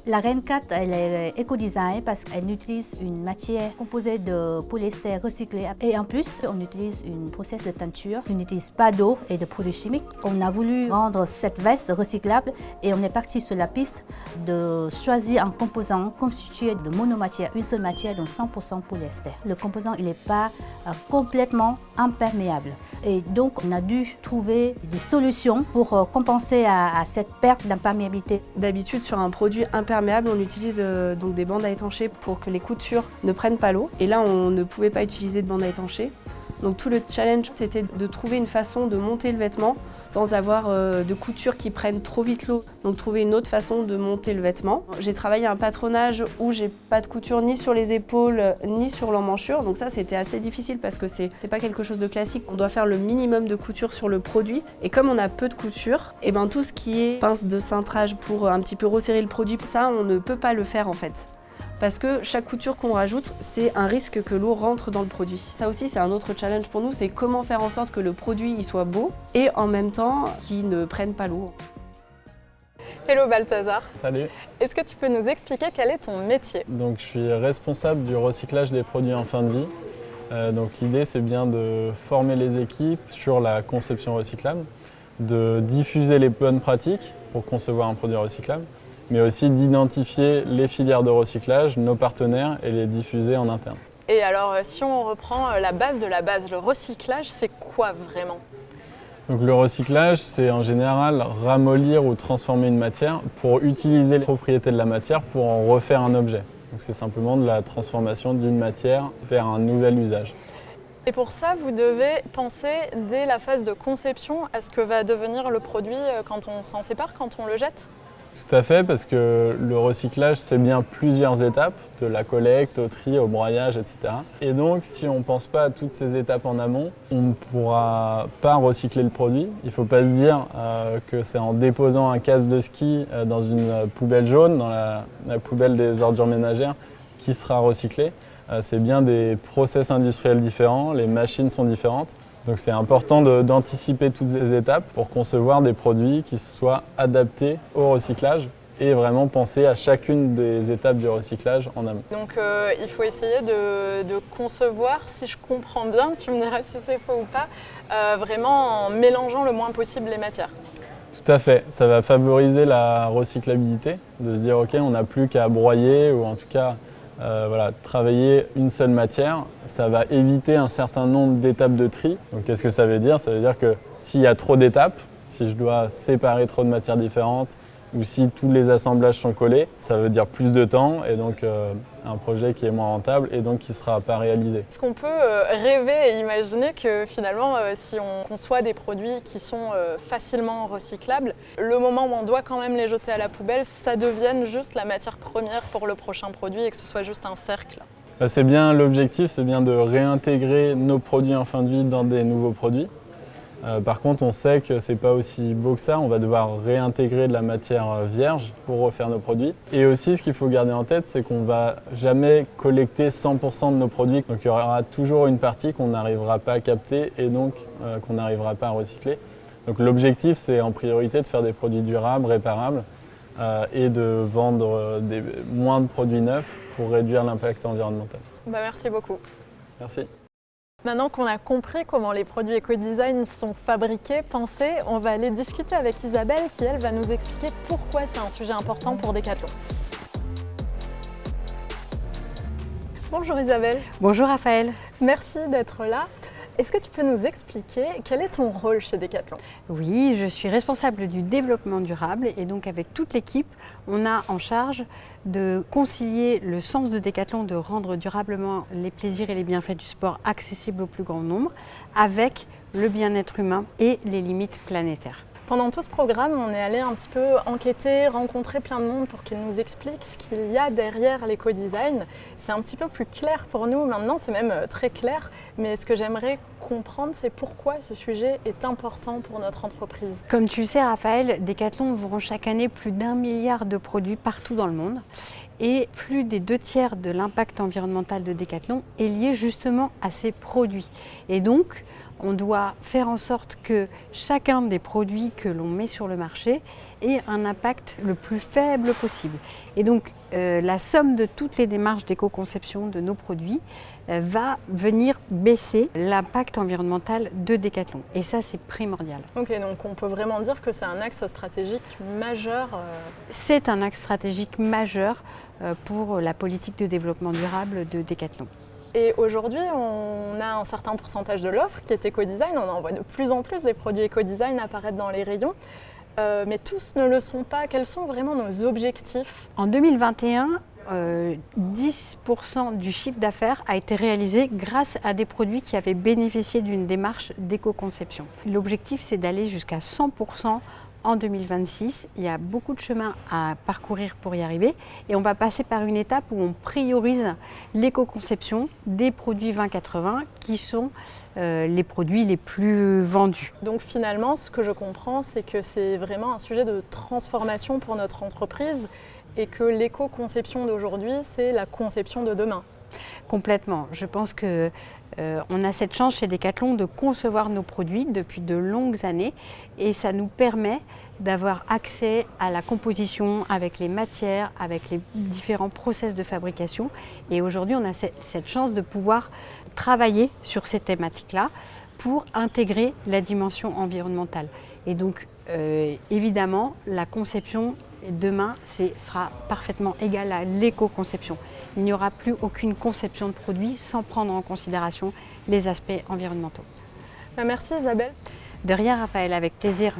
La Reine 4, elle est éco-design parce qu'elle utilise une matière composée de polyester recyclé. Et en plus, on utilise une process de teinture qui n'utilise pas d'eau et de produits chimiques. On a voulu rendre cette veste recyclable et on est parti sur la piste de choisir un composant constitué de monomatière, une seule matière, donc 100% polyester. Le composant, il n'est pas complètement imperméable. Et donc, on a dû trouver des solutions pour compenser à cette perte d'imperméabilité. D'habitude, sur un produit imperméable, on utilise donc des bandes à étancher pour que les coutures ne prennent pas l'eau. Et là, on ne pouvait pas utiliser de bandes à étancher. Donc tout le challenge, c'était de trouver une façon de monter le vêtement sans avoir de coutures qui prennent trop vite l'eau. Donc trouver une autre façon de monter le vêtement. J'ai travaillé un patronage où j'ai pas de couture ni sur les épaules ni sur l'emmanchure. Donc ça, c'était assez difficile parce que c'est pas quelque chose de classique. On doit faire le minimum de couture sur le produit. Et comme on a peu de couture, et ben tout ce qui est pince de cintrage pour un petit peu resserrer le produit, ça, on ne peut pas le faire en fait. Parce que chaque couture qu'on rajoute, c'est un risque que l'eau rentre dans le produit. Ça aussi, c'est un autre challenge pour nous, c'est comment faire en sorte que le produit il soit beau et en même temps qu'il ne prenne pas l'eau. Hello Balthazar. Salut. Est-ce que tu peux nous expliquer quel est ton métier? Donc, je suis responsable du recyclage des produits en fin de vie. Donc l'idée, c'est bien de former les équipes sur la conception recyclable, de diffuser les bonnes pratiques pour concevoir un produit recyclable, mais aussi d'identifier les filières de recyclage, nos partenaires, et les diffuser en interne. Et alors, si on reprend la base de la base, le recyclage, c'est quoi vraiment? Donc le recyclage, c'est en général ramollir ou transformer une matière pour utiliser les propriétés de la matière pour en refaire un objet. Donc c'est simplement de la transformation d'une matière vers un nouvel usage. Et pour ça, vous devez penser dès la phase de conception à ce que va devenir le produit quand on s'en sépare, quand on le jette? Tout à fait, parce que le recyclage, c'est bien plusieurs étapes, de la collecte, au tri, au broyage, etc. Et donc, si on ne pense pas à toutes ces étapes en amont, on ne pourra pas recycler le produit. Il ne faut pas se dire que c'est en déposant un casque de ski dans une poubelle jaune, dans la poubelle des ordures ménagères, qui sera recyclé. C'est bien des process industriels différents, les machines sont différentes. Donc c'est important d'anticiper toutes ces étapes pour concevoir des produits qui soient adaptés au recyclage et vraiment penser à chacune des étapes du recyclage en amont. Donc il faut essayer de concevoir, si je comprends bien, tu me diras si c'est faux ou pas, vraiment en mélangeant le moins possible les matières. Tout à fait, ça va favoriser la recyclabilité, de se dire ok, on n'a plus qu'à broyer ou en tout cas travailler une seule matière, ça va éviter un certain nombre d'étapes de tri. Donc qu'est-ce que ça veut dire? Ça veut dire que s'il y a trop d'étapes, si je dois séparer trop de matières différentes ou si tous les assemblages sont collés, ça veut dire plus de temps et donc un projet qui est moins rentable et donc qui ne sera pas réalisé. Est-ce qu'on peut rêver et imaginer que finalement, si on conçoit des produits qui sont facilement recyclables, le moment où on doit quand même les jeter à la poubelle, ça devienne juste la matière première pour le prochain produit et que ce soit juste un cercle? C'est bien l'objectif, c'est bien de réintégrer nos produits en fin de vie dans des nouveaux produits. Par contre, on sait que c'est pas aussi beau que ça, on va devoir réintégrer de la matière vierge pour refaire nos produits. Et aussi, ce qu'il faut garder en tête, c'est qu'on va jamais collecter 100% de nos produits. Donc il y aura toujours une partie qu'on n'arrivera pas à capter et donc qu'on n'arrivera pas à recycler. Donc l'objectif, c'est en priorité de faire des produits durables, réparables et de vendre moins de produits neufs pour réduire l'impact environnemental. Merci beaucoup. Merci. Maintenant qu'on a compris comment les produits éco-design sont fabriqués, pensés, on va aller discuter avec Isabelle qui, elle, va nous expliquer pourquoi c'est un sujet important pour Decathlon. Bonjour Isabelle. Bonjour Raphaël. Merci d'être là. Est-ce que tu peux nous expliquer quel est ton rôle chez Decathlon? Oui, je suis responsable du développement durable et donc avec toute l'équipe, on a en charge de concilier le sens de Decathlon de rendre durablement les plaisirs et les bienfaits du sport accessibles au plus grand nombre avec le bien-être humain et les limites planétaires. Pendant tout ce programme, on est allé un petit peu enquêter, rencontrer plein de monde pour qu'ils nous expliquent ce qu'il y a derrière l'éco-design. C'est un petit peu plus clair pour nous maintenant, c'est même très clair, mais ce que j'aimerais comprendre, c'est pourquoi ce sujet est important pour notre entreprise. Comme tu le sais, Raphaël, Decathlon vend chaque année plus d'1 milliard de produits partout dans le monde. Et plus des 2/3 de l'impact environnemental de Decathlon est lié justement à ces produits. Et donc, on doit faire en sorte que chacun des produits que l'on met sur le marché ait un impact le plus faible possible. Et donc, la somme de toutes les démarches d'éco-conception de nos produits va venir baisser l'impact environnemental de Decathlon. Et ça, c'est primordial. Ok, donc on peut vraiment dire que c'est un axe stratégique majeur. C'est un axe stratégique majeur pour la politique de développement durable de Decathlon. Et aujourd'hui, on a un certain pourcentage de l'offre qui est éco-design. On en voit de plus en plus des produits éco-design apparaître dans les rayons. Mais tous ne le sont pas. Quels sont vraiment nos objectifs? En 2021, 10% du chiffre d'affaires a été réalisé grâce à des produits qui avaient bénéficié d'une démarche d'éco-conception. L'objectif, c'est d'aller jusqu'à 100% en 2026. Il y a beaucoup de chemin à parcourir pour y arriver et on va passer par une étape où on priorise l'éco-conception des produits 20-80 qui sont les produits les plus vendus. Donc finalement, ce que je comprends, c'est que c'est vraiment un sujet de transformation pour notre entreprise et que l'éco-conception d'aujourd'hui, c'est la conception de demain. Complètement. Je pense que on a cette chance chez Decathlon de concevoir nos produits depuis de longues années et ça nous permet d'avoir accès à la composition avec les matières, avec les différents process de fabrication. Et aujourd'hui, on a cette chance de pouvoir travailler sur ces thématiques-là pour intégrer la dimension environnementale. Et donc, évidemment, la conception demain sera parfaitement égale à l'éco-conception. Il n'y aura plus aucune conception de produit sans prendre en considération les aspects environnementaux. Merci Isabelle. De rien, Raphaël, avec plaisir.